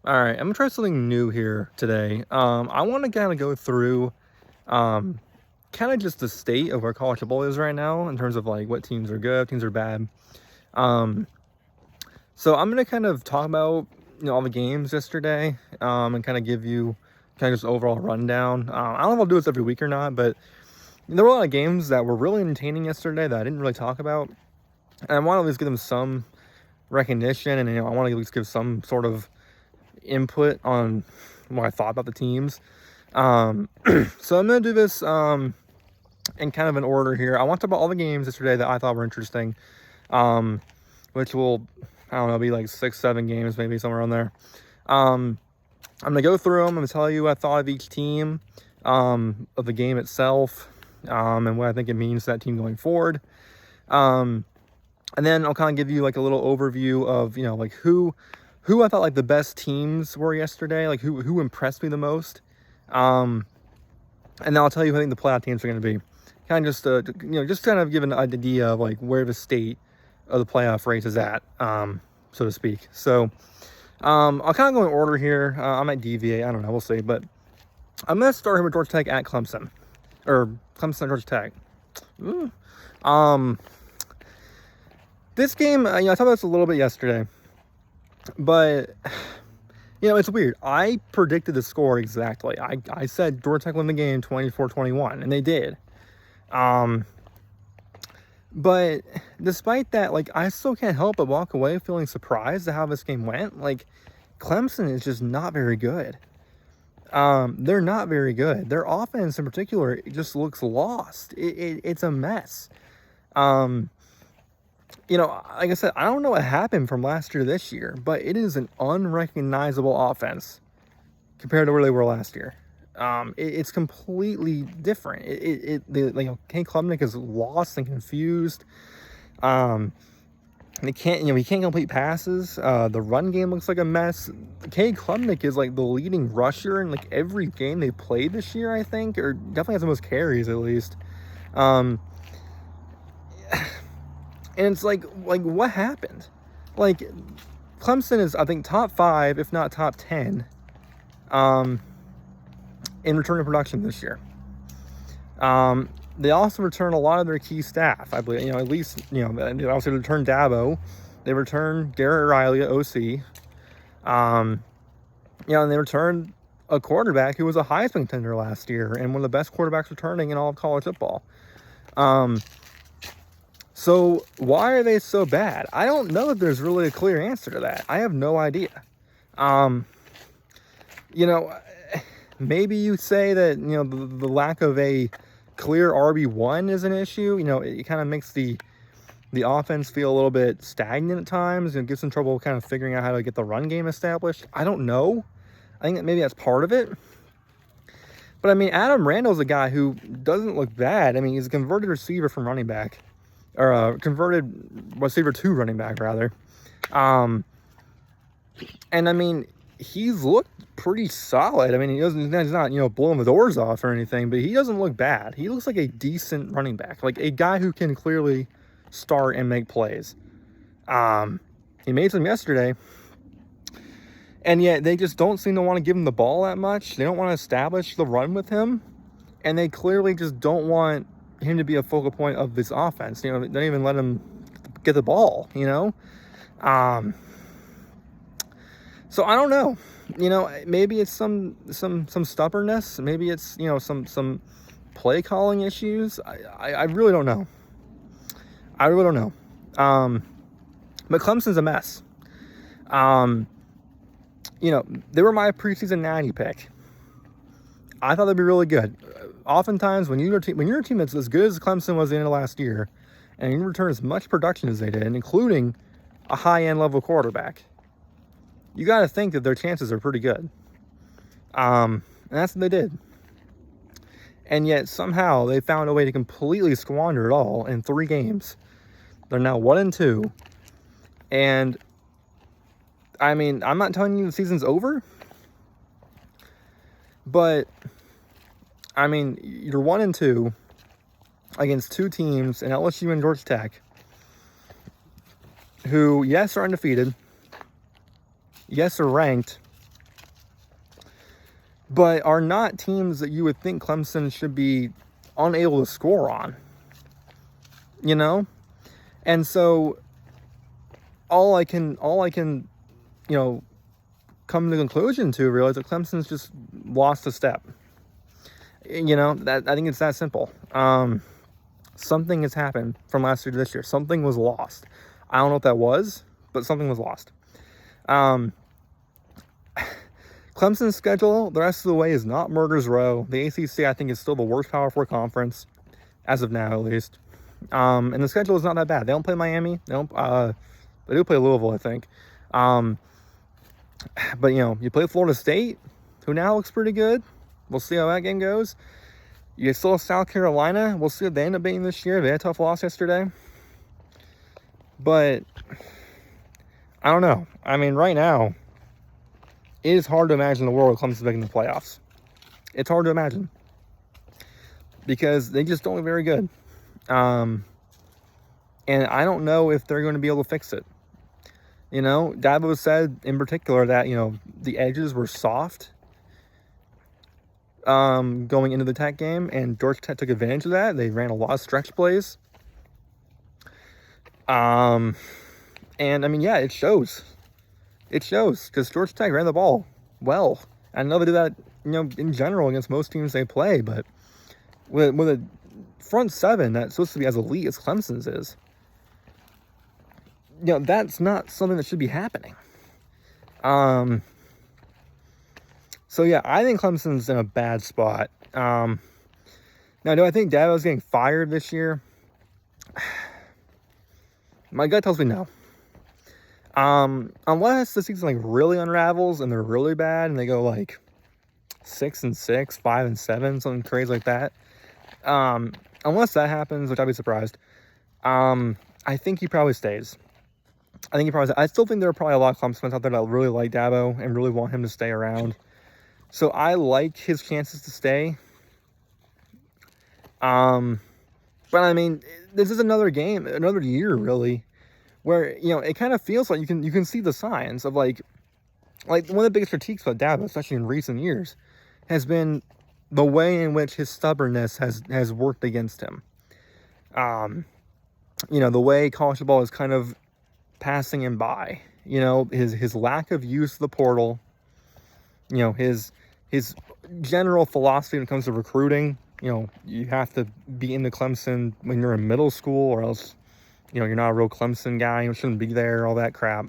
All right, I'm gonna try something new here today. I want to kind of go through, um, kind of just the state of where college football is right now in terms of like what teams are good, teams are bad. Um, so I'm gonna kind of talk about all the games yesterday, and kind of give you kind of just overall rundown. I don't know if I'll do this every week or not, but there were a lot of games that were really entertaining yesterday that I didn't really talk about, and I want to at least give them some recognition, and I want to at least give some sort of input on what I thought about the teams. Um, so I'm gonna do this in kind of an order here. I want to talk about all the games yesterday that I thought were interesting, um, which will, I don't know, be like 6, 7 games, maybe somewhere on there. I'm gonna go through them. I'm gonna tell you what I thought of each team, of the game itself, and what I think it means to that team going forward. Um, and then I'll kind of give you like a little overview of like who I thought like the best teams were yesterday, like who impressed me the most. Um, and then I'll tell you who I think the playoff teams are going to be. Kind of just just kind of give an idea of like where the state of the playoff race is at, so to speak. So I'll kind of go in order here. I might deviate. I don't know. We'll see. But I'm going to start here with Georgia Tech at Clemson, or Clemson at Georgia Tech. Ooh. Um, this game, I talked about this a little bit yesterday, but it's weird. I predicted the score exactly. I said Georgia Tech won the game 24-21, and they did. But despite that, like, I still can't help but walk away feeling surprised at how this game went. Like, Clemson is just not very good. They're not very good. Their offense in particular, it just looks lost. It's a mess. Like I said, I don't know what happened from last year to this year, but it is an unrecognizable offense compared to where they were last year. It's completely different. Kane Klubnik is lost and confused. He can't complete passes. The run game looks like a mess. Kane Klubnik is like the leading rusher in like every game they played this year, I think, or definitely has the most carries at least. And it's like what happened? Like, Clemson is, I think, top 5, if not top 10, in return to production this year. They also return a lot of their key staff, I believe. At least, they also return Dabo. They return Garrett Riley at OC. And they returned a quarterback who was a Heisman contender last year and one of the best quarterbacks returning in all of college football. So why are they so bad? I don't know if there's really a clear answer to that. I have no idea. Maybe you say that, the lack of a clear RB1 is an issue. It kind of makes the offense feel a little bit stagnant at times and gives them trouble kind of figuring out how to get the run game established. I don't know. I think that maybe that's part of it. But, Adam Randall's a guy who doesn't look bad. He's a converted receiver from running back. Or a converted receiver to running back, rather. And, he's looked pretty solid. He's not, blowing the doors off or anything, but he doesn't look bad. He looks like a decent running back. Like, a guy who can clearly start and make plays. He made some yesterday. And yet, they just don't seem to want to give him the ball that much. They don't want to establish the run with him. And they clearly just don't want him to be a focal point of this offense. They don't even let him get the ball, So I don't know. Maybe it's some stubbornness. Maybe it's, some play calling issues. I really don't know. I really don't know. But Clemson's a mess. They were my preseason natty pick. I thought they'd be really good. Oftentimes, when you're a team that's as good as Clemson was at the end of last year, and you return as much production as they did, including a high-end level quarterback, you got to think that their chances are pretty good. And that's what they did. And yet, somehow, they found a way to completely squander it all in 3 games. They're now 1-2. And, I'm not telling you the season's over, but, you're 1-2 against 2 teams in LSU and Georgia Tech who, yes, are undefeated, yes, are ranked, but are not teams that you would think Clemson should be unable to score on, you know? And so all I can, you know, come to the conclusion to realize that Clemson's just lost a step. You know, that I think it's that simple. Something has happened from last year to this year. Something was lost. I don't know what that was, but something was lost. Clemson's schedule, the rest of the way, is not murder's row. The ACC, I think, is still the worst Power 4 conference, as of now, at least. And the schedule is not that bad. They don't play Miami. They do play Louisville, I think. But, you know, you play Florida State, who now looks pretty good. We'll see how that game goes. You still have South Carolina. We'll see what they end up being this year. They had a tough loss yesterday. But, I don't know. I mean, right now, it is hard to imagine the world Clemson's making the playoffs. It's hard to imagine. Because they just don't look very good. And I don't know if they're going to be able to fix it. You know, Dabo said in particular that, you know, the edges were soft going into the Tech game, and Georgia Tech took advantage of that. They ran a lot of stretch plays. And I mean, yeah, it shows. It shows because Georgia Tech ran the ball well. I know they do that, you know, in general against most teams they play, but with a front seven that's supposed to be as elite as Clemson's is, you know, that's not something that should be happening. So yeah, I think Clemson's in a bad spot. Now, do I think Dabo's getting fired this year? My gut tells me no. Unless the season like really unravels and they're really bad and they go like 6-6, 5-7, something crazy like that. Unless that happens, which I'd be surprised. I think he probably stays. I still think there are probably a lot of Clemson fans out there that really like Dabo and really want him to stay around. So I like his chances to stay. But I mean, this is another game, another year really, where, you know, it kind of feels like you can see the signs of like one of the biggest critiques about Dabo, especially in recent years, has been the way in which his stubbornness has worked against him. You know, the way college football is kind of passing him by. You know, his lack of use of the portal. You know, his general philosophy when it comes to recruiting. You know, you have to be into Clemson when you're in middle school, or else, you know, you're not a real Clemson guy. You shouldn't be there. All that crap.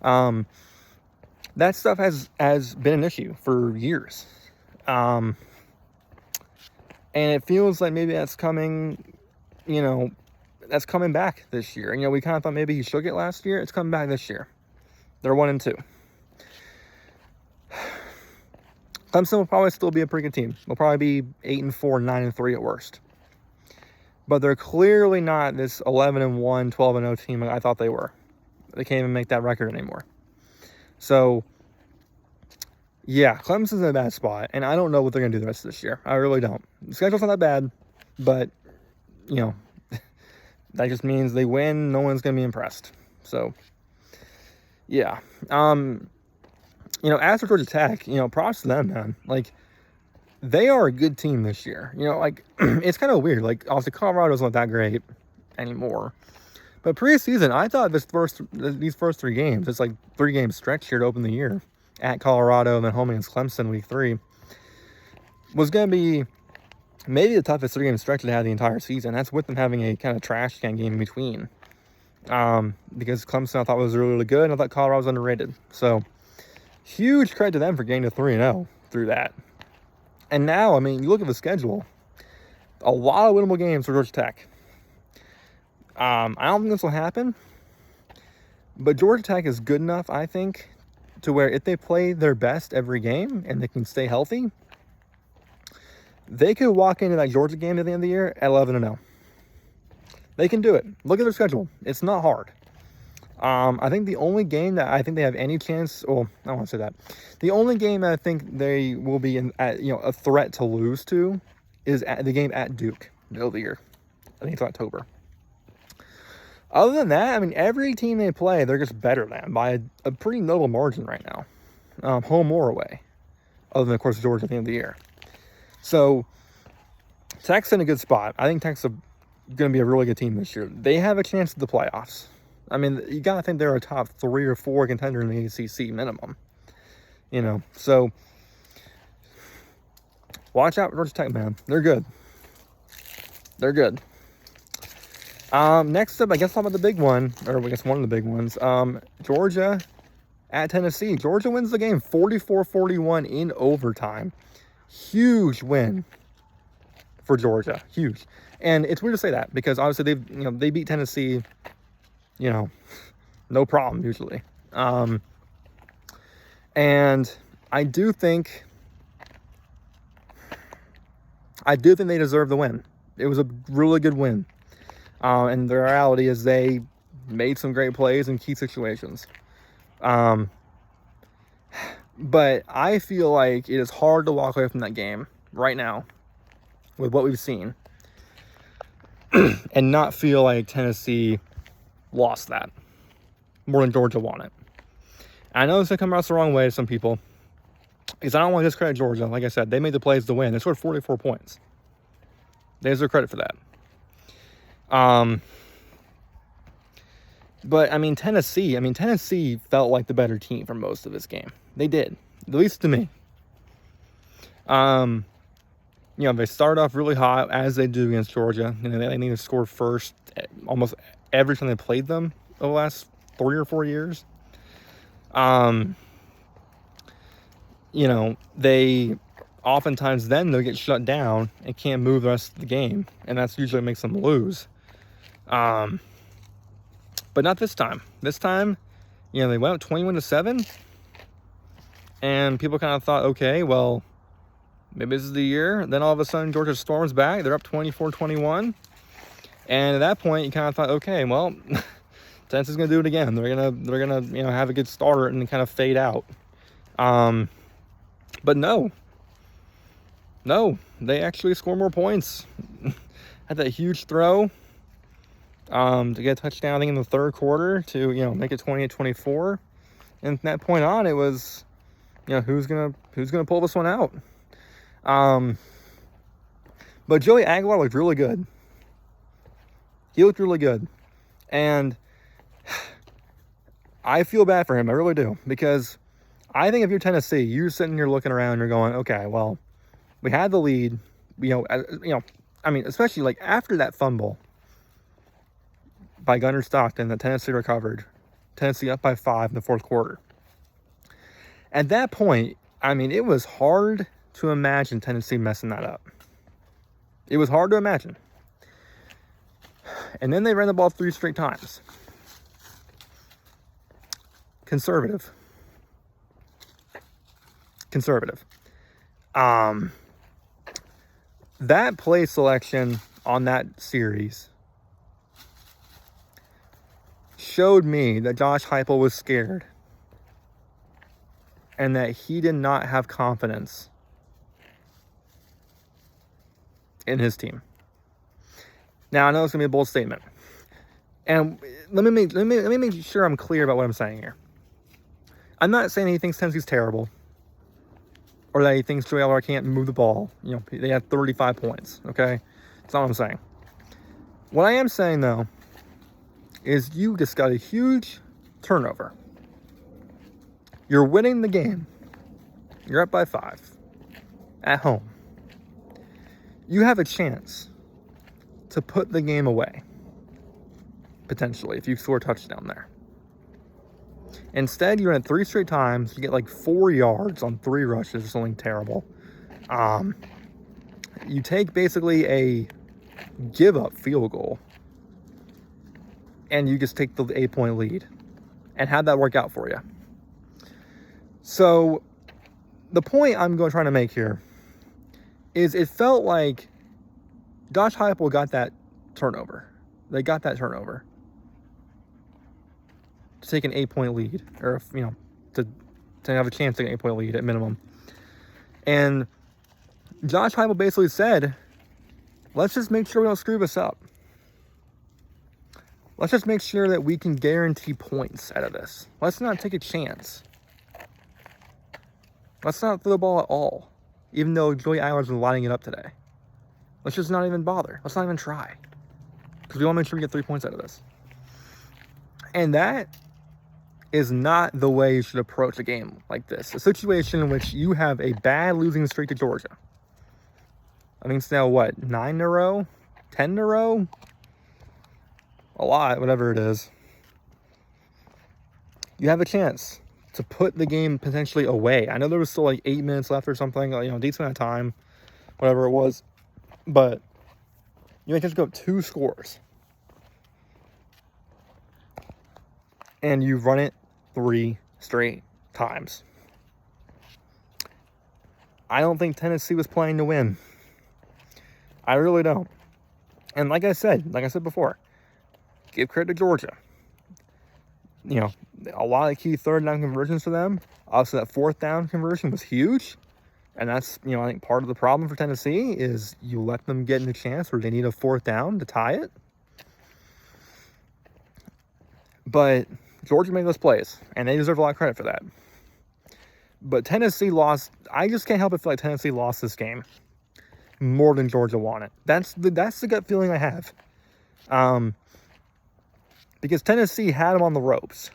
That stuff has been an issue for years. And it feels like maybe that's coming, you know, that's coming back this year. You know, we kind of thought maybe he shook it last year. It's coming back this year. They're 1-2. Clemson will probably still be a pretty good team. They'll probably be 8-4, 9-3 at worst. But they're clearly not this 11-1, 12-0 team I thought they were. They can't even make that record anymore. So, yeah, Clemson's in a bad spot, and I don't know what they're going to do the rest of this year. I really don't. The schedule's not that bad, but, you know, that just means they win. No one's going to be impressed. So, yeah. You know, as for Georgia Tech, you know, props to them, man. Like, they are a good team this year. You know, like, it's kind of weird. Like, obviously, Colorado's not that great anymore. But preseason, I thought these first 3 games, it's like 3-game stretch here to open the year, at Colorado and then home against Clemson week 3, was going to be maybe the toughest 3-game stretch they had the entire season. That's with them having a kind of trash can game in between. Because Clemson I thought was really, really good, and I thought Colorado was underrated. So, huge credit to them for getting to 3-0 through that. And now, I mean, you look at the schedule, a lot of winnable games for Georgia Tech. I don't think this will happen, but Georgia Tech is good enough, I think, to where if they play their best every game and they can stay healthy, they could walk into that Georgia game at the end of the year at 11-0. They can do it. Look at their schedule. It's not hard. I think the only game that I think they have any chance, well, I don't want to say that. The only game that I think they will be a threat to lose to is the game at Duke, middle of the year. I think it's October. Other than that, I mean, every team they play, they're just better than by a pretty notable margin right now, home or away. other than, of course, Georgia at the end of the year. So Tech's in a good spot. I think Tech's going to be a really good team this year. They have a chance at the playoffs. I mean, you got to think they're a top 3 or 4 contender in the ACC minimum. You know, so watch out for Georgia Tech, man. They're good. They're good. Next up, I guess talk about the big one, or I guess one of the big ones. Georgia at Tennessee. Georgia wins the game 44-41 in overtime. Huge win for Georgia. Huge. And it's weird to say that because obviously they beat Tennessee, no problem usually. And I do think they deserve the win. It was a really good win. And the reality is they made some great plays in key situations. But I feel like it is hard to walk away from that game right now with what we've seen and not feel like Tennessee lost that more than Georgia won it. I know this will come across the wrong way to some people because I don't want to discredit Georgia. Like I said, they made the plays to win. They scored 44 points. They deserve credit for that. But I mean, Tennessee felt like the better team for most of this game. They did, at least to me. They started off really hot as they do against Georgia. They need to score first almost every time they played them over the last 3 or 4 years. They oftentimes then they'll get shut down and can't move the rest of the game, and that's usually what makes them lose. But not this time. This time, they went up 21-7, and people kind of thought, okay, well, maybe this is the year. Then all of a sudden, Georgia storms back. They're up 24-21, and at that point, you kind of thought, okay, well, Tennessee's gonna do it again. They're gonna have a good start and then kind of fade out. But no, they actually score more points. Had that huge throw to get a touchdown, I think, in the third quarter to make it 28-24. And from that point on, it was who's gonna pull this one out. But Joey Aguilar looked really good. He looked really good, and I feel bad for him. I really do, because I think if you're Tennessee, you're sitting here looking around, you're going, okay, well, we had the lead, especially like after that fumble by Gunnar Stockton that Tennessee recovered, Tennessee up by 5 in the fourth quarter. At that point, it was hard to imagine Tennessee messing that up. It was hard to imagine. And then they ran the ball 3 straight times. Conservative. That play selection on that series showed me that Josh Heupel was scared and that he did not have confidence in his team. Now, I know it's going to be a bold statement. And let me make sure I'm clear about what I'm saying here. I'm not saying he thinks Tennessee's terrible or that he thinks Joey Aguilar can't move the ball. They had 35 points, okay? That's not what I'm saying. What I am saying, though, is you just got a huge turnover. You're winning the game. You're up by 5 at home. You have a chance to put the game away, potentially, if you score a touchdown there. Instead, you run it 3 straight times. You get like 4 yards on 3 rushes or something terrible. You take basically a give-up field goal, and you just take the 8-point lead. And how'd that work out for you? So, the point I'm trying to make here is it felt like Josh Heupel got that turnover. They got that turnover to take an 8-point lead, or to have a chance to take an 8-point lead at minimum. And Josh Heupel basically said, let's just make sure we don't screw this up. Let's just make sure that we can guarantee points out of this. Let's not take a chance Let's not throw the ball at all. Even though Joey Allen's been lining it up today. Let's just not even bother. Let's not even try. Because we want to make sure we get 3 points out of this. And that is not the way you should approach a game like this. A situation in which you have a bad losing streak to Georgia. I think it's now, what, 9 in a row? 10 in a row? A lot, whatever it is. You have a chance to put the game potentially away. I know there was still like 8 minutes left or something, you know, decent amount of time, whatever it was. But you might just go up 2 scores. And you run it 3 straight times. I don't think Tennessee was playing to win. I really don't. And like I said before, give credit to Georgia. You know, a lot of key third down conversions for them. Obviously, that 4th down conversion was huge. And that's, you know, I think part of the problem for Tennessee is you let them get in a chance where they need a 4th down to tie it. But Georgia made those plays, and they deserve a lot of credit for that. But Tennessee lost. I just can't help but feel like Tennessee lost this game more than Georgia won it. That's the gut feeling I have. Because Tennessee had them on the ropes,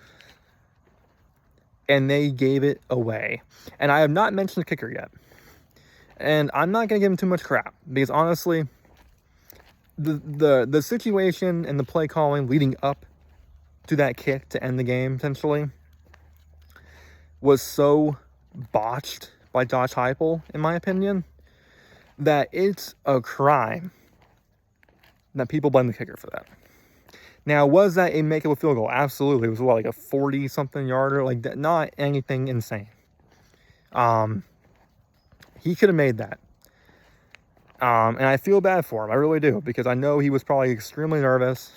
and they gave it away. And I have not mentioned the kicker yet. And I'm not going to give him too much crap, because honestly, the situation and the play calling leading up to that kick to end the game, potentially, was so botched by Josh Heupel, in my opinion, that it's a crime that people blame the kicker for that. Now, was that a make-up field goal? Absolutely. It was, what, like a 40-something yarder? Like, that, not anything insane. He could have made that. And I feel bad for him. I really do. Because I know he was probably extremely nervous.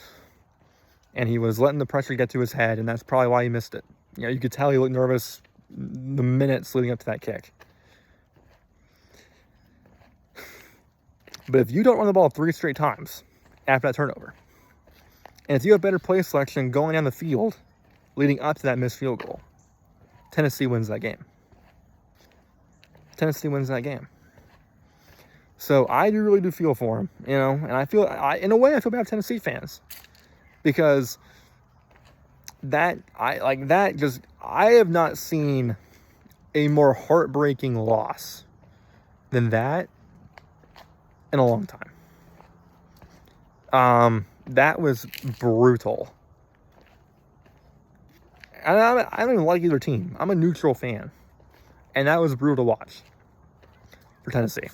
And he was letting the pressure get to his head. And that's probably why he missed it. You know, you could tell he looked nervous the minutes leading up to that kick. But if you don't run the ball 3 straight times after that turnover, and if you have better play selection going down the field leading up to that missed field goal, Tennessee wins that game. Tennessee wins that game. So I really do feel for him, you know, and in a way I feel bad for Tennessee fans, because I have not seen a more heartbreaking loss than that in a long time. That was brutal. And I don't even like either team. I'm a neutral fan. And that was brutal to watch for Tennessee.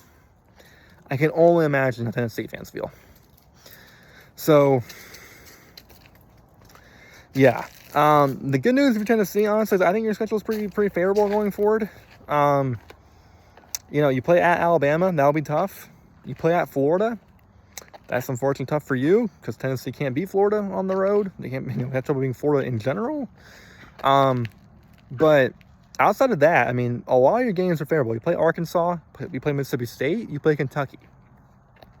I can only imagine how Tennessee fans feel. So, yeah. The good news for Tennessee, honestly, is I think your schedule is pretty favorable going forward. You know, you play at Alabama. That'll be tough. You play at Florida. That's unfortunately tough for you, because Tennessee can't beat Florida on the road. They can't, have trouble beating Florida in general. But outside of that, I mean, a lot of your games are favorable. You play Arkansas, you play Mississippi State, you play Kentucky.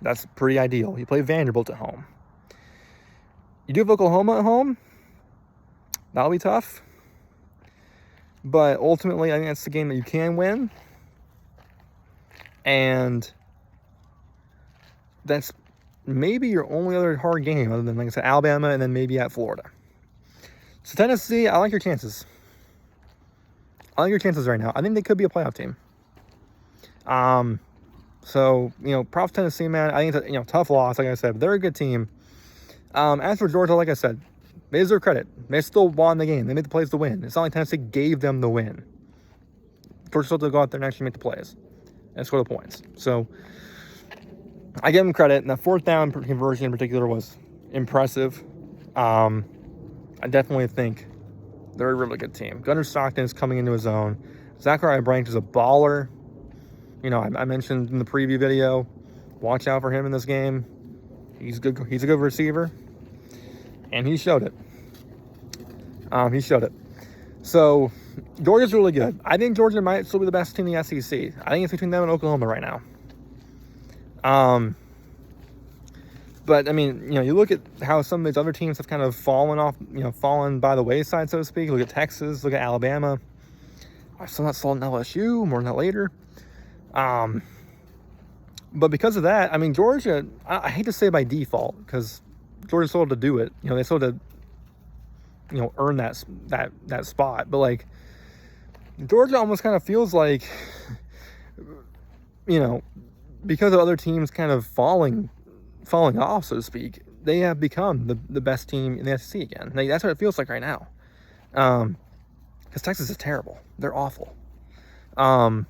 That's pretty ideal. You play Vanderbilt at home. You do have Oklahoma at home. That'll be tough. But ultimately, I think that's the game that you can win. And that's maybe your only other hard game, other than, like I said, Alabama, and then maybe at Florida. So Tennessee, I like your chances. I like your chances right now. I think they could be a playoff team. So, you know, props Tennessee, man. I think it's a, tough loss, like I said, but they're a good team. As for Georgia, like I said, they deserve credit. They still won the game. They made the plays to win. It's not like Tennessee gave them the win. Georgia still had to go out there and actually make the plays and score the points. So I give them credit. And the 4th down conversion in particular was impressive. I definitely think they're a really good team. Gunnar Stockton is coming into his own. Zachariah Branch is a baller. You know, I mentioned in the preview video, watch out for him in this game. He's good. He's a good receiver, and he showed it. So Georgia's really good. I think Georgia might still be the best team in the SEC. I think it's between them and Oklahoma right now. But I mean, you look at how some of these other teams have kind of fallen by the wayside, so to speak. Look at Texas, look at Alabama. I'm still not sold on LSU. More on that later. But because of that, I mean, Georgia, I hate to say by default, because Georgia still had to do it. They still had to, earn that spot. But, like, Georgia almost kind of feels like, because of other teams kind of falling off, so to speak, they have become the best team in the SEC again. Like, that's what it feels like right now. Because Texas is terrible. They're awful. No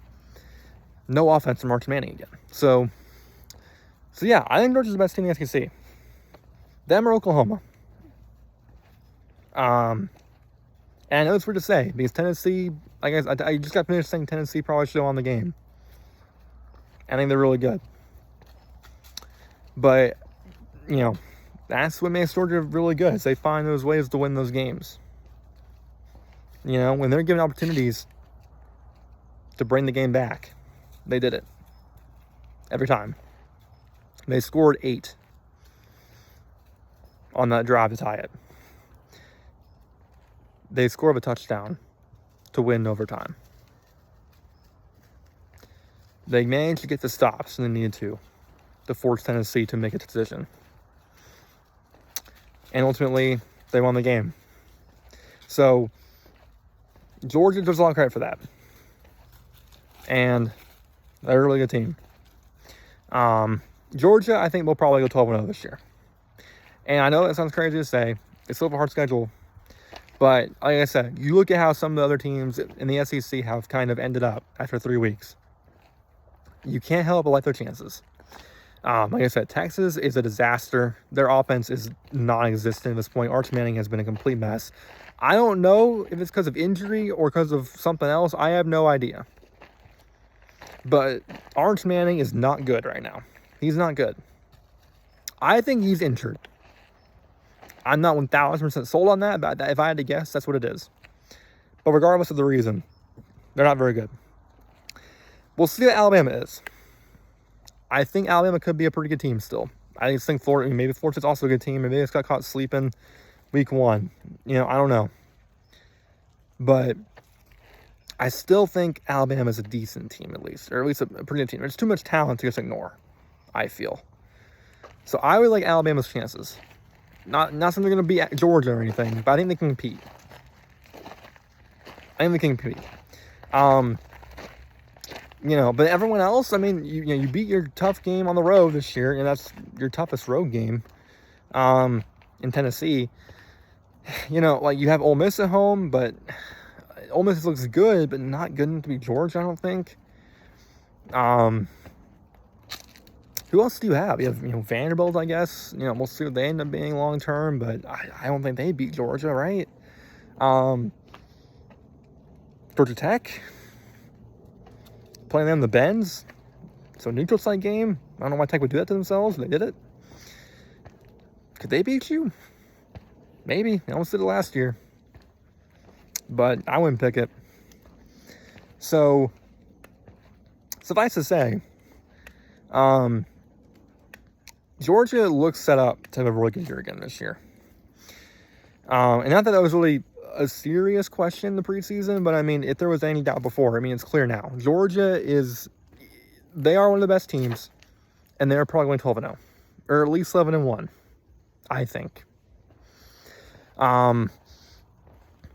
offense from Arch Manning again. So yeah, I think Georgia's the best team in the SEC. Them or Oklahoma. And I know it's weird to say, because Tennessee, I guess I just got finished saying Tennessee probably should have won the game. I think they're really good. But, that's what makes Georgia really good, is they find those ways to win those games. When they're given opportunities to bring the game back, they did it. Every time. They scored 8 on that drive to tie it. They scored a touchdown to win overtime. They managed to get the stops when they needed to force Tennessee to make a decision. And ultimately, they won the game. So, Georgia deserves a lot of credit for that. And they're a really good team. Georgia, I think, will probably go 12-0 this year. And I know that sounds crazy to say. It's still a hard schedule. But, like I said, you look at how some of the other teams in the SEC have kind of ended up after 3 weeks. You can't help but like their chances. Like I said, Texas is a disaster. Their offense is non-existent at this point. Arch Manning has been a complete mess. I don't know if it's because of injury or because of something else. I have no idea. But Arch Manning is not good right now. He's not good. I think he's injured. I'm not 1,000% sold on that, but if I had to guess, that's what it is. But regardless of the reason, they're not very good. We'll see what Alabama is. I think Alabama could be a pretty good team still. I just think Florida, maybe Florida State's also a good team. Maybe they just got caught sleeping week 1. I don't know. But I still think Alabama is a decent team, at least a pretty good team. There's too much talent to just ignore, I feel. So I would like Alabama's chances. Not something they're going to beat Georgia or anything, but I think they can compete. But everyone else, I mean, you beat your tough game on the road this year, and that's your toughest road game in Tennessee. Like you have Ole Miss at home, but Ole Miss looks good, but not good enough to beat Georgia, I don't think. Who else do you have? You have, Vanderbilt, I guess. We'll see what they end up being long term, but I don't think they beat Georgia, right? Georgia Tech. Playing them in the Benz. So neutral site game. I don't know why Tech would do that to themselves, but they did it. Could they beat you? Maybe. They almost did it last year. But I wouldn't pick it. So, suffice to say, Georgia looks set up to have a really good year again this year. And not that was really a serious question in the preseason, but I mean, if there was any doubt before, I mean, it's clear now. Georgia they are one of the best teams, and they're probably going 12-0, or at least 11-1, I think.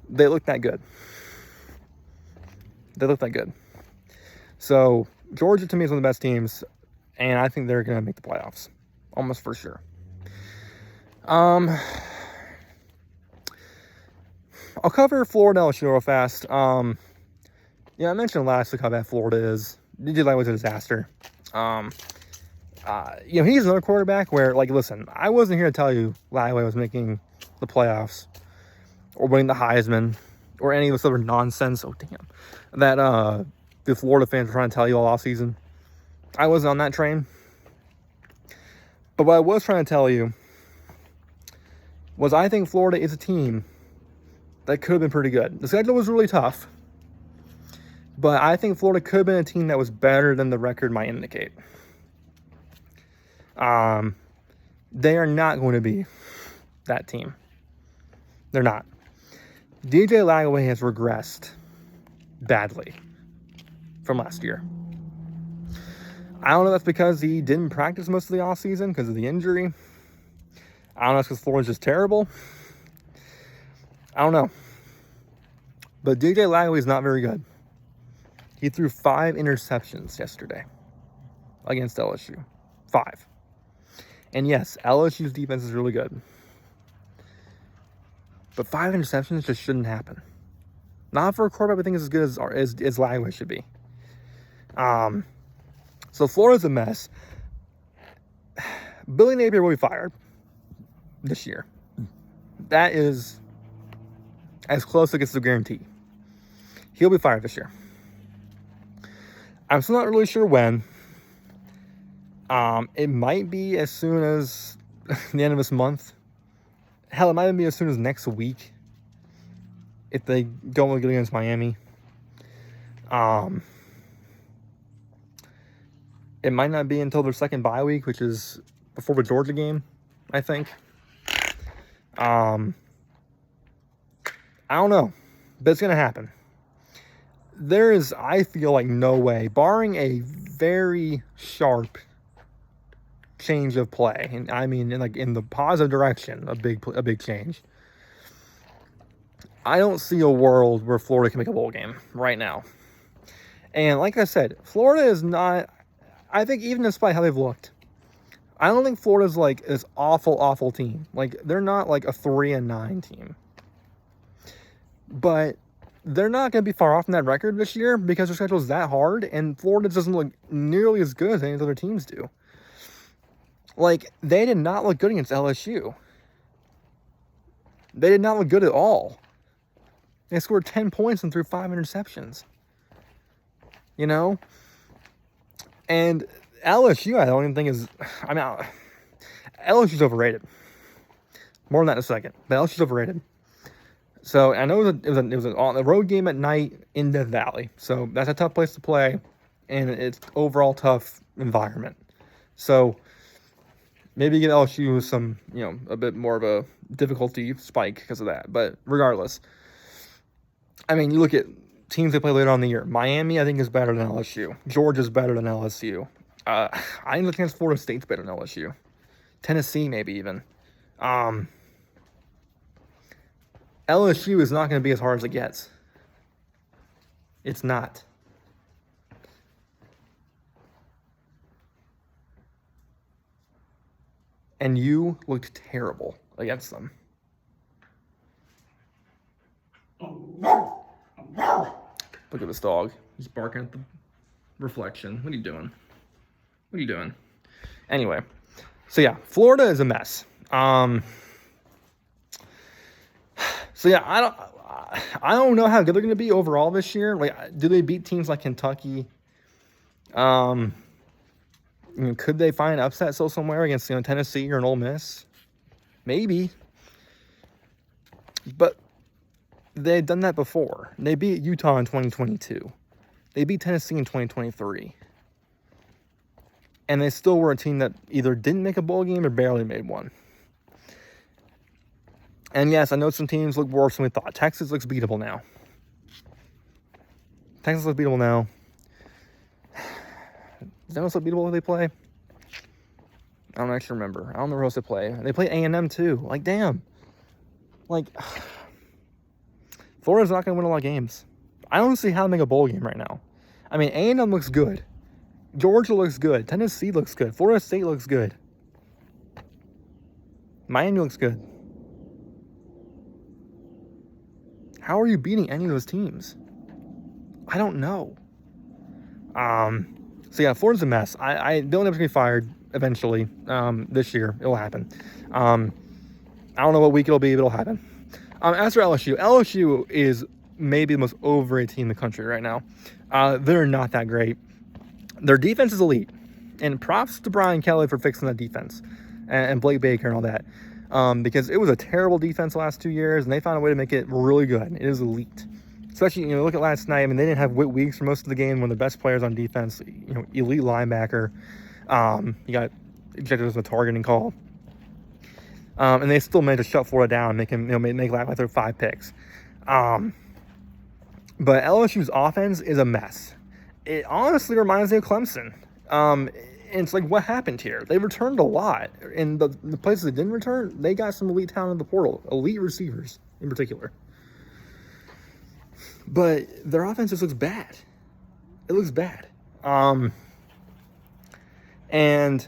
They look that good. So, Georgia, to me, is one of the best teams, and I think they're going to make the playoffs, almost for sure. I'll cover Florida and LSU real fast. I mentioned last week how bad Florida is. DJ Lang was a disaster. He's another quarterback where, listen, I wasn't here to tell you Lagway was making the playoffs or winning the Heisman or any of this other nonsense. Oh, damn. That the Florida fans were trying to tell you all offseason. I wasn't on that train. But what I was trying to tell you was I think Florida is a team that could have been pretty good. The schedule was really tough. But I think Florida could have been a team that was better than the record might indicate. They are not going to be that team. They're not. DJ Lagway has regressed badly from last year. I don't know if that's because he didn't practice most of the offseason because of the injury. I don't know if it's because Florida's just terrible. I don't know. But DJ Lagway is not very good. He threw 5 interceptions yesterday against LSU. 5. And yes, LSU's defense is really good. But 5 interceptions just shouldn't happen. Not for a quarterback I think is as good as Lagway should be. So Florida's a mess. Billy Napier will be fired this year. That is as close as it gets to guarantee. He'll be fired this year. I'm still not really sure when. It might be as soon as the end of this month. Hell, it might even be as soon as next week if they don't really get against Miami. It might not be until their second bye week, which is before the Georgia game, I think. I don't know, but it's going to happen. There is, I feel like, no way, barring a very sharp change of play, and I mean, in the positive direction, a big change. I don't see a world where Florida can make a bowl game right now. And like I said, Florida is not, I think even despite how they've looked, I don't think Florida's like this awful team. Like, they're not like a 3-9 team. But they're not going to be far off from that record this year because their schedule is that hard, and Florida doesn't look nearly as good as any of the other teams do. Like, they did not look good against LSU. They did not look good at all. They scored 10 points and threw 5 interceptions. You know? And LSU, I don't even think is... I mean, LSU's overrated. More on that in a second. But LSU's overrated. So, I know it was on the road game at night in Death Valley. So, that's a tough place to play. And it's overall tough environment. So, maybe give LSU some, a bit more of a difficulty spike because of that. But regardless, I mean, you look at teams they play later on in the year. Miami, I think, is better than LSU. Georgia's better than LSU. I think against Florida State's better than LSU. Tennessee, maybe even. LSU is not going to be as hard as it gets. It's not. And you looked terrible against them. Look at this dog. He's barking at the reflection. What are you doing? What are you doing? Anyway. So, yeah. Florida is a mess. So, yeah. I don't know how good they're going to be overall this year. Like, do they beat teams like Kentucky? Could they find an upset still somewhere against Tennessee or an Ole Miss? Maybe. But they've done that before. They beat Utah in 2022. They beat Tennessee in 2023. And they still were a team that either didn't make a bowl game or barely made one. And yes, I know some teams look worse than we thought. Texas looks beatable now. Does anyone else look beatable if they play? I don't actually remember. I don't remember who else they play. They play A&M too. Like, damn. Like, Florida's not going to win a lot of games. I don't see how to make a bowl game right now. I mean, A&M looks good. Georgia looks good. Tennessee looks good. Florida State looks good. Miami looks good. How are you beating any of those teams? I don't know. So yeah, Florida's a mess. They'll never be fired eventually. This year it'll happen. I don't know what week it'll be, but it'll happen. As for LSU is maybe the most overrated team in the country right now. They're not that great. Their defense is elite, and props to Brian Kelly for fixing that defense and Blake Baker and all that. Because it was a terrible defense the last 2 years, and they found a way to make it really good. It is elite. Especially, look at last night. I mean, they didn't have Whit Weeks for most of the game. One of the best players on defense, elite linebacker. He got ejected as a targeting call. And they still managed to shut Florida down and make him, make like they're 5 picks. But LSU's offense is a mess. It honestly reminds me of Clemson. And it's like, what happened here? They returned a lot. And the places they didn't return, they got some elite talent in the portal. Elite receivers, in particular. But their offense just looks bad. It looks bad. And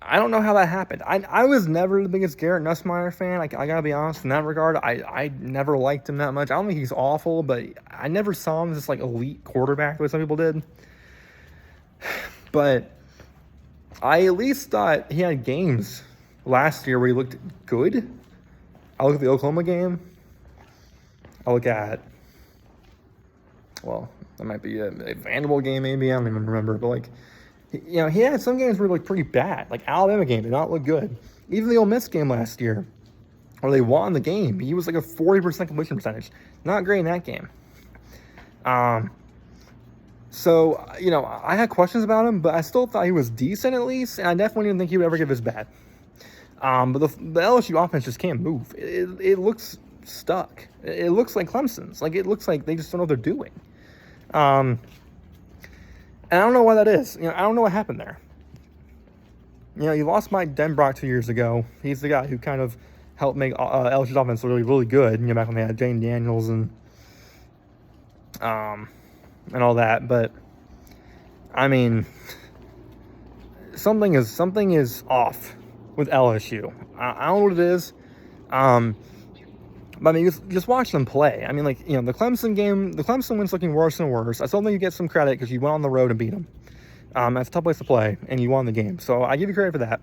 I don't know how that happened. I was never the biggest Garrett Nussmeier fan. I gotta be honest in that regard. I never liked him that much. I don't think he's awful, but I never saw him as this like elite quarterback the way some people did. But I at least thought he had games last year where he looked good. I look at the Oklahoma game. I look at, well, that might be a Vanderbilt game maybe. I don't even remember. But like, you know, he had some games where he looked pretty bad. Like Alabama game did not look good. Even the Ole Miss game last year, where they won the game, he was like a 40% completion percentage. Not great in that game. So, you know, I had questions about him, but I still thought he was decent at least, and I definitely didn't think he would ever get this bad. But the LSU offense just can't move. It looks stuck. It looks like Clemson's. Like, it looks like they just don't know what they're doing. And I don't know why that is. You know, I don't know what happened there. You know, you lost Mike Denbrock 2 years ago. He's the guy who kind of helped make LSU's offense really, really good. You know, back when they had Jane Daniels and all that. But I mean, something is off with LSU. I don't know what it is. But I mean, just watch them play. I mean, like, you know, the Clemson game, the Clemson win's looking worse and worse. I still think you get some credit because you went on the road and beat them. That's a tough place to play, and you won the game. So I give you credit for that.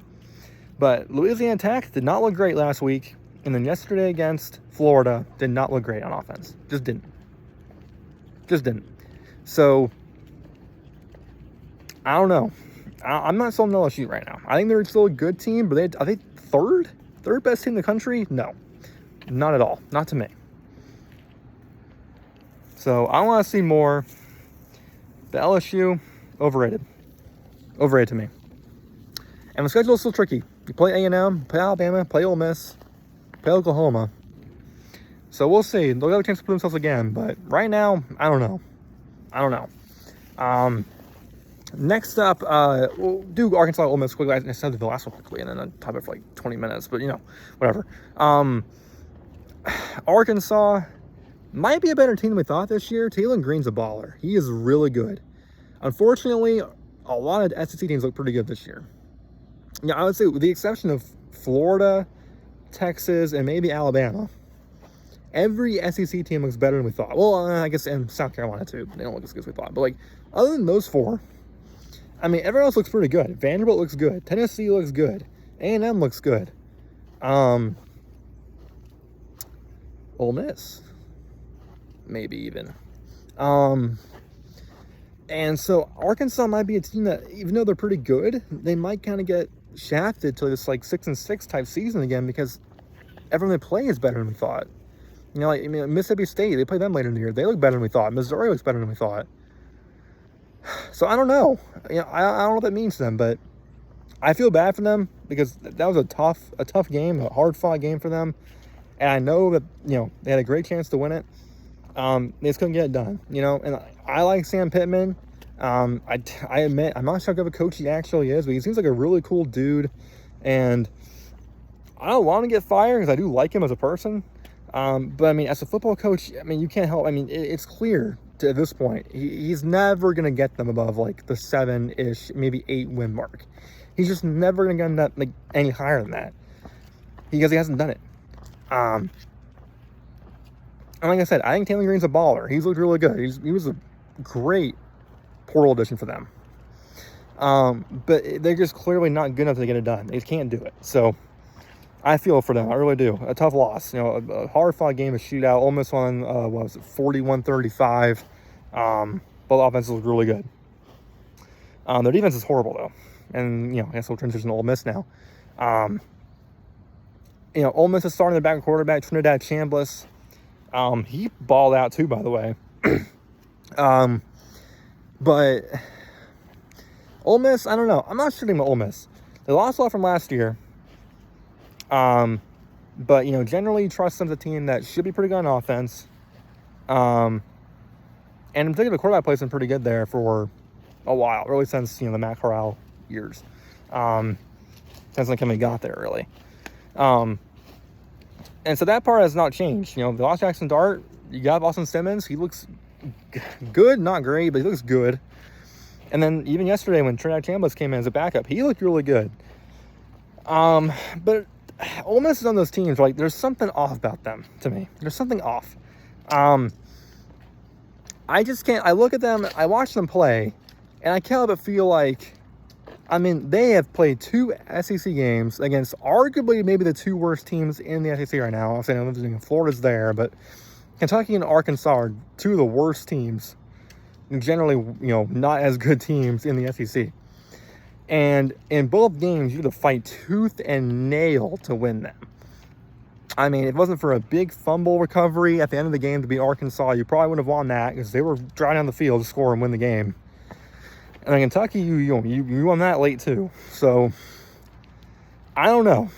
But Louisiana Tech did not look great last week. And then yesterday against Florida did not look great on offense. Just didn't. So, I don't know. I'm not sold on LSU right now. I think they're still a good team, but are they third best team in the country? No. Not at all. Not to me. So, I want to see more. The LSU, overrated. Overrated to me. And the schedule is still tricky. You play A&M, play Alabama, play Ole Miss, play Oklahoma. So, we'll see. They'll have a chance to put themselves again. But right now, I don't know. Next up, we'll do Arkansas, Ole Miss quickly. I said the last one quickly, and then I'll talk about it for like 20 minutes. But, you know, whatever. Arkansas might be a better team than we thought this year. Taylor Green's a baller. He is really good. Unfortunately, a lot of SEC teams look pretty good this year. Yeah, I would say with the exception of Florida, Texas, and maybe Alabama, every SEC team looks better than we thought. Well, I guess in South Carolina too. They don't look as good as we thought. But like, other than those four, I mean, everyone else looks pretty good. Vanderbilt looks good. Tennessee looks good. A&M looks good. Ole Miss, maybe even. And so Arkansas might be a team that, even though they're pretty good, they might kind of get shafted to this like 6-6 type season again because everyone they play is better than we thought. You know, like, I mean, Mississippi State, they play them later in the year. They look better than we thought. Missouri looks better than we thought. So I don't know. You know, I don't know what that means to them, but I feel bad for them because that was a tough game, a hard-fought game for them. And I know that, you know, they had a great chance to win it. They just couldn't get it done, you know. And I like Sam Pittman. I admit, I'm not sure how good of a coach he actually is, but he seems like a really cool dude. And I don't want to get fired because I do like him as a person. But I mean, as a football coach, I mean, you can't help. I mean, it's clear at this point, he's never going to get them above like the 7-ish, maybe 8 win mark. He's just never going to get them that, like, any higher than that because he hasn't done it. And like I said, I think Taylor Green's a baller. He's looked really good. He was a great portal addition for them. But they're just clearly not good enough to get it done. They just can't do it. So I feel for them. I really do. A tough loss. You know, a hard-fought game, a shootout. Almost won, 41-35. Both offenses look really good. Their defense is horrible, though. And, you know, I guess we'll transition to Ole Miss now. You know, Ole Miss is starting their back quarterback, Trinidad Chambliss. He balled out, too, by the way. But Ole Miss, I don't know. I'm not shooting about Ole Miss. They lost a lot from last year. But, you know, generally trust them as a team that should be pretty good on offense. And in particular, the quarterback play's been pretty good there for a while, really since, the Matt Corral years. Since Kimmy got there, really. And so that part has not changed. They lost Jackson Dart. You got Austin Simmons. He looks good, not great, but he looks good. And then even yesterday when Trinidad Chambers came in as a backup, he looked really good. But Ole Miss is on those teams, like, there's something off about them to me. There's something off. I just can't. I look at them, I watch them play, and I can't help but feel like, they have played 2 SEC games against arguably maybe the 2 worst teams in the SEC right now. I'm saying Florida's there, but Kentucky and Arkansas are 2 of the worst teams, generally, not as good teams in the SEC. And in both games, you had to fight tooth and nail to win them. If it wasn't for a big fumble recovery at the end of the game to beat Arkansas, you probably wouldn't have won that because they were driving down the field to score and win the game. And then Kentucky, you won that late too. So, I don't know.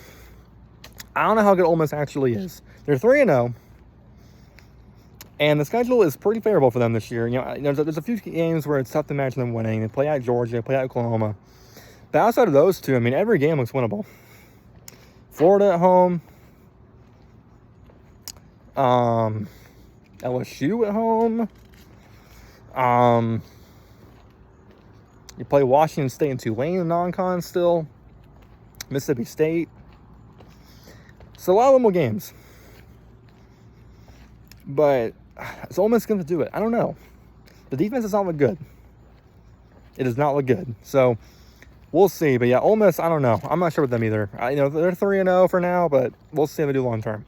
I don't know how good Ole Miss actually is. They're 3-0. And the schedule is pretty favorable for them this year. There's a few games where it's tough to imagine them winning. They play at Georgia, they play at Oklahoma. But outside of those 2, every game looks winnable. Florida at home. LSU at home. You play Washington State and Tulane in non-con still. Mississippi State. So a lot of winnable games. But is Ole Miss going to do it? I don't know. The defense does not look good. It does not look good. So we'll see. But yeah, Ole Miss, I don't know. I'm not sure with them either. They're 3-0 for now, but we'll see how they do long term.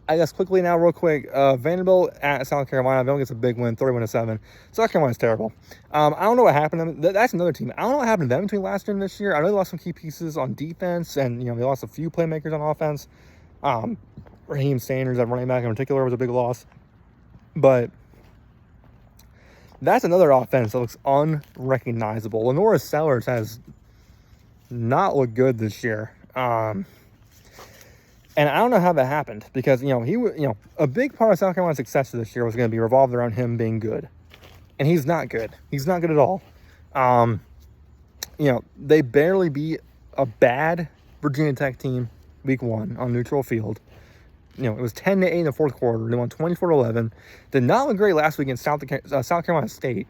I guess quickly now, real quick, Vanderbilt at South Carolina. Vanderbilt gets a big win, 31-7. South Carolina's terrible. I don't know what happened to them. That's another team. I don't know what happened to them between last year and this year. I know they lost some key pieces on defense, and they lost a few playmakers on offense. Raheem Sanders at running back in particular was a big loss. But that's another offense that looks unrecognizable. Lenora Sellers has not looked good this year. And I don't know how that happened because, a big part of South Carolina's success this year was going to be revolved around him being good. And he's not good. He's not good at all. They barely beat a bad Virginia Tech team week 1 on neutral field. It was 10-8 in the fourth quarter. They won 24-11. Did not look great last week against South Carolina State.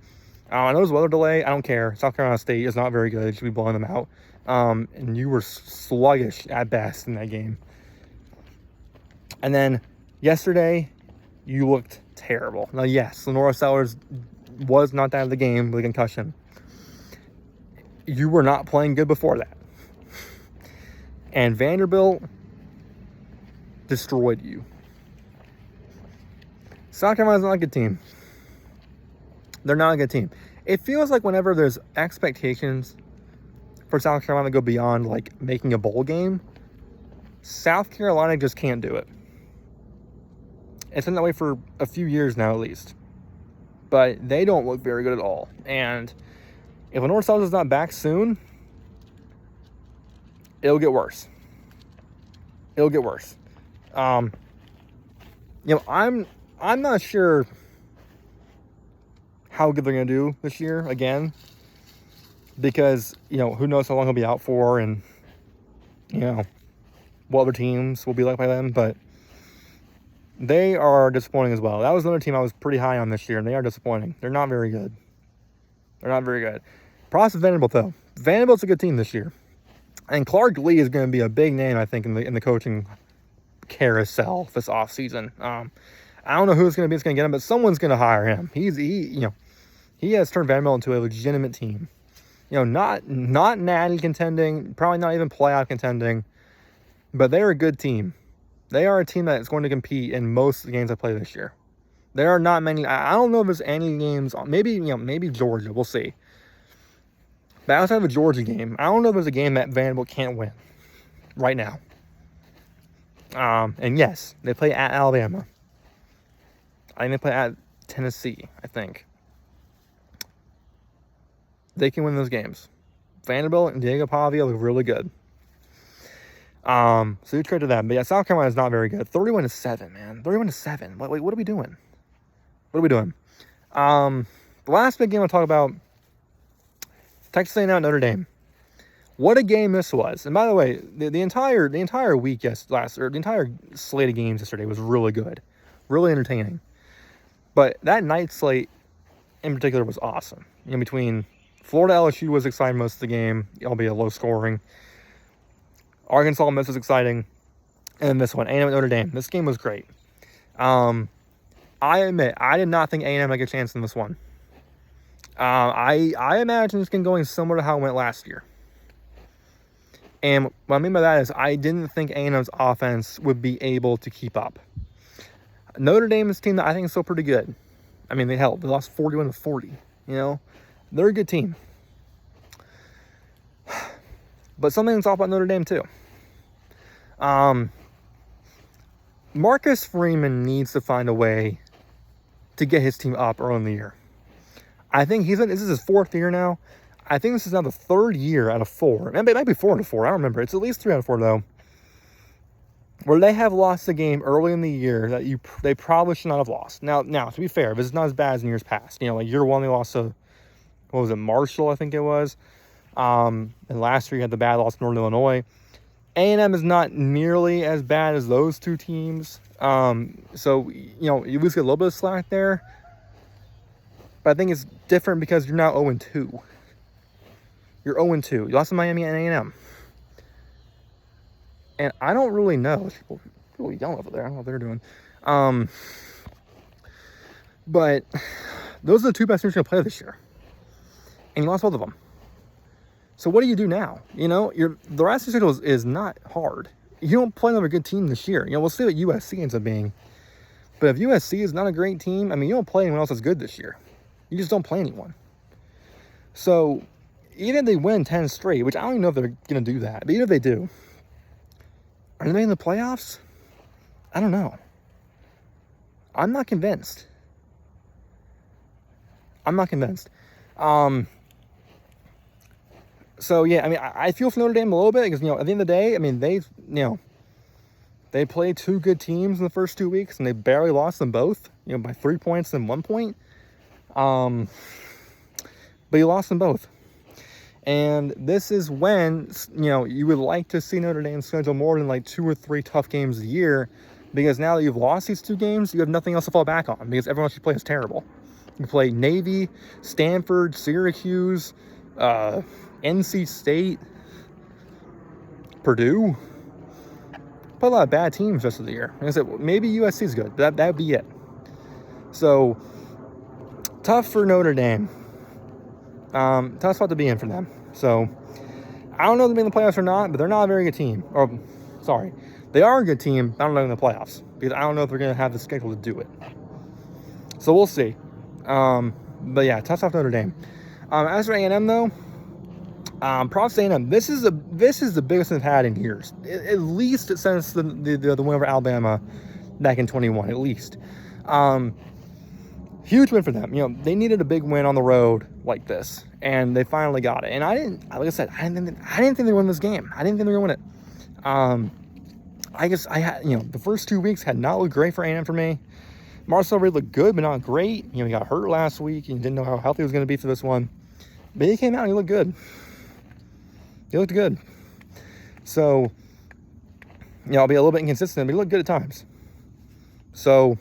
I know it was a weather delay. I don't care. South Carolina State is not very good. They should be blowing them out. And you were sluggish at best in that game. And then yesterday, you looked terrible. Now, yes, Lenora Sellers was not out of the game with a concussion. You were not playing good before that. And Vanderbilt destroyed you. South Carolina's not a good team. They're not a good team. It feels like whenever there's expectations for South Carolina to go beyond, like, making a bowl game, South Carolina just can't do it. It's been that way for a few years now, at least. But they don't look very good at all. And if Lenore Sellers is not back soon, it'll get worse. It'll get worse. I'm not sure how good they're going to do this year again. Because, who knows how long he'll be out for and, what other teams will be like by then. But they are disappointing as well. That was another team I was pretty high on this year, and they are disappointing. They're not very good. They're not very good. Props to Vanderbilt, though. Vanderbilt's a good team this year. And Clark Lee is going to be a big name, I think, in the coaching carousel this offseason. I don't know who it's going to be that's going to get him, but someone's going to hire him. He has turned Vanderbilt into a legitimate team. Not natty contending, probably not even playoff contending, but they're a good team. They are a team that's going to compete in most of the games I play this year. There are not many. I don't know if there's any games. Maybe Georgia. We'll see. But outside of a Georgia game, I don't know if there's a game that Vanderbilt can't win right now. And yes, they play at Alabama. I think they play at Tennessee, I think. They can win those games. Vanderbilt and Diego Pavia look really good. So you trade to them. But yeah, South Carolina is not very good. 31-7, man. 31-7. What are we doing? What are we doing? The last big game I'll talk about, Texas A&M Notre Dame. What a game this was. And by the way, the entire week the entire slate of games yesterday was really good. Really entertaining. But that night slate in particular was awesome. Between Florida LSU was exciting most of the game, albeit low scoring. Arkansas Miss was exciting. And this one, A&M Notre Dame. This game was great. I admit, I did not think A&M had a chance in this one. I imagine this game going similar to how it went last year. And what I mean by that is I didn't think A&M's offense would be able to keep up. Notre Dame's team that I think is still pretty good. I mean, they lost 41-40. They're a good team. But something's off about Notre Dame too. Marcus Freeman needs to find a way to get his team up early in the year. I think this is his 4th year now. I think this is now the 3rd year out of 4. It might be 4 out of 4. I don't remember. It's at least 3 out of 4 though, where they have lost a game early in the year that they probably should not have lost. Now to be fair, this is not as bad as in years past. Like year 1 they lost to, what was it, Marshall, I think it was. And last year you had the bad loss to Northern Illinois. A&M is not nearly as bad as those two teams. So you lose a little bit of slack there. But I think it's different because you're now 0-2. You're 0-2. You lost to Miami and A&M. And I don't really know. People yelling over there. I don't know what they're doing. But those are the 2 best teams you're going to play this year. And you lost both of them. So what do you do now? The rest of the schedule is not hard. You don't play another good team this year. We'll see what USC ends up being. But if USC is not a great team, you don't play anyone else that's good this year. You just don't play anyone. So even if they win 10 straight, which I don't even know if they're going to do that, but even if they do, are they making the playoffs? I don't know. I'm not convinced. So yeah, I feel for Notre Dame a little bit because at the end of the day, they played 2 good teams in the first 2 weeks and they barely lost them both, by 3 points and 1 point. But you lost them both. And this is when, you would like to see Notre Dame schedule more than like 2 or 3 tough games a year, because now that you've lost these 2 games, you have nothing else to fall back on because everyone else you play is terrible. You play Navy, Stanford, Syracuse, NC State, Purdue. Play a lot of bad teams the rest of the year. Like I said, maybe USC is good, but that'd be it. So tough for Notre Dame. Tough spot to be in for them. So I don't know if they'll be in the playoffs or not, but they're not a very good team. They are a good team. I don't know in the playoffs because I don't know if they're going to have the schedule to do it. So we'll see. But yeah, tough stuff Notre Dame. As for A&M though, props to A&M. This is the biggest they've had in years, at least since the win over Alabama back in 21. At least. Huge win for them. They needed a big win on the road like this, and they finally got it. And I didn't think they won this game. I didn't think they were going to win it. I guess I had, the first 2 weeks had not looked great for A&M for me. Marcel Reed looked good, but not great. He got hurt last week and didn't know how healthy he was going to be for this one. But he came out and he looked good. He looked good. So, I'll be a little bit inconsistent, but he looked good at times. So,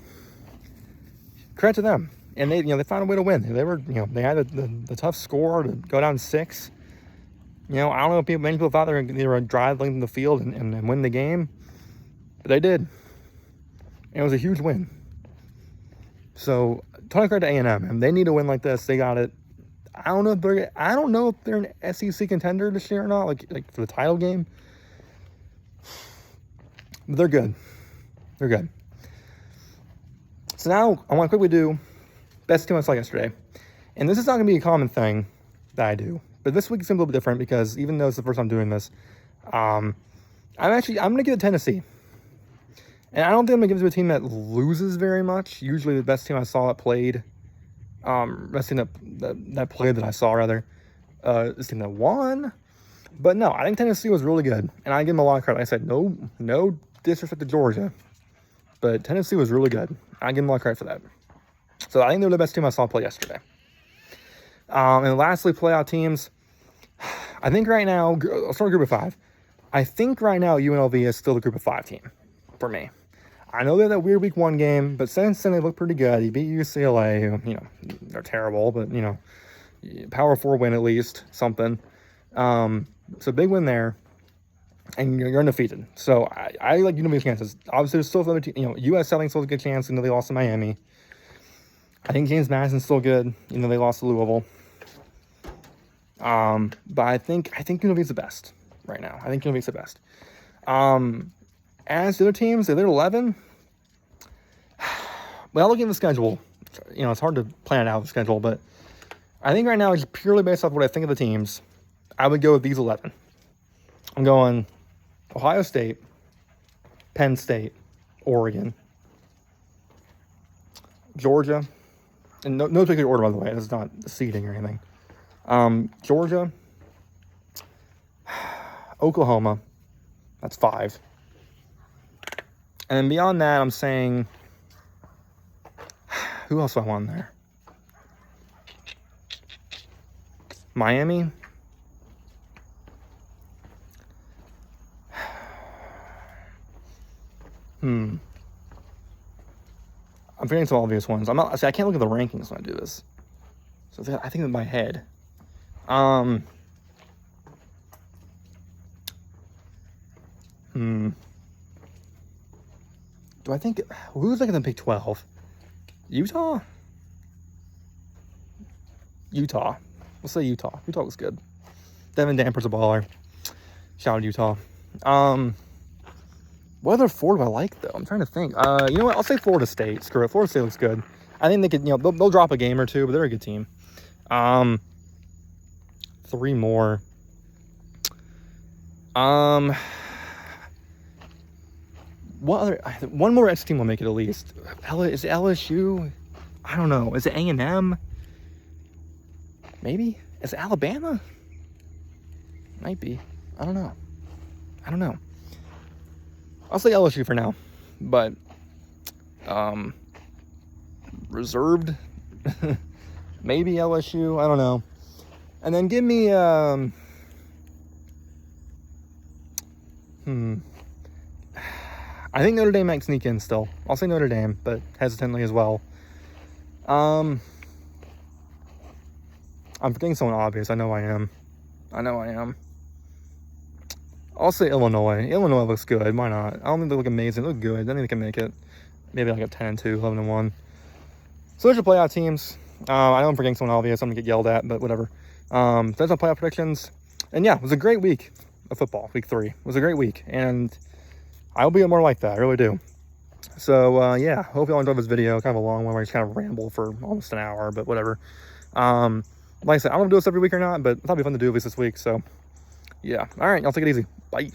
credit to them. And they found a way to win. They were, they had the tough score to go down 6. I don't know if many people thought they were going to drive length the field and win the game, but they did. And it was a huge win. So, ton of credit to A&M. And they need a win like this. They got it. I don't know if they're an SEC contender this year or not, like for the title game. But they're good. They're good. So now I want to quickly do best team I saw yesterday. And this is not going to be a common thing that I do. But this week is a little bit different because even though it's the first time doing this, I'm going to give it Tennessee. And I don't think I'm going to give it to a team that loses very much. Usually the best team I saw that played, best team that played that I saw rather, this team that won. But no, I think Tennessee was really good, and I give them a lot of credit. Like I said, no disrespect to Georgia, but Tennessee was really good. I give them a lot of credit for that. So I think they're the best team I saw play yesterday. And lastly, playoff teams. I think right now, I'll start with Group of 5. I think right now UNLV is still the Group of 5 team for me. I know they had that weird week 1 game, but since then they look pretty good. He beat UCLA, who, they're terrible, but, Power 4 win at least, something. So big win there, and you're undefeated. So I like UNLV's chances. Obviously, there's still another team. US I think still has a good chance, they lost to Miami. I think James Madison's still good, they lost to Louisville. But I think UNLV's the best right now. I think UNLV's the best. As the other teams, they're 11. Well, looking at the schedule, it's hard to plan it out, the schedule, but I think right now, it's purely based off what I think of the teams. I would go with these 11. I'm going Ohio State, Penn State, Oregon, Georgia, and no particular order, by the way. This is not seeding or anything. Georgia, Oklahoma, that's 5. And beyond that, I'm saying, who else do I want in there? Miami. I'm forgetting some obvious ones. I can't look at the rankings when I do this. So I think in my head. Do I think who's like in the Big 12? Utah. We'll say Utah. Utah looks good. Devin Damper's a baller. Shout out Utah. What other 4 do I like, though? I'm trying to think. You know what? I'll say Florida State. Screw it. Florida State looks good. I think they could, they'll drop a game or 2, but they're a good team. 3 more. What other? One more X team will make it at least. Is it LSU? I don't know. Is it A&M? Maybe? Is it Alabama? Might be. I don't know. I'll say LSU for now. But, reserved? Maybe LSU. I don't know. And then give me, I think Notre Dame might sneak in still. I'll say Notre Dame, but hesitantly as well. I'm forgetting someone obvious. I know I am. I'll say Illinois. Illinois looks good. Why not? I don't think they look amazing. They look good. I think they can make it. Maybe like a 10-2, 11-1. So there's your playoff teams. I know I'm forgetting someone obvious. I'm going to get yelled at, but whatever. That's my playoff predictions. And yeah, it was a great week of football. Week 3. It was a great week. And I hope we get more like that. I really do. So, yeah. Hope y'all enjoyed this video. Kind of a long one where I just kind of ramble for almost an hour, but whatever. Like I said, I don't know if I do this every week or not, but I thought it'd be fun to do at least this week. So, yeah. All right. Y'all take it easy. Bye.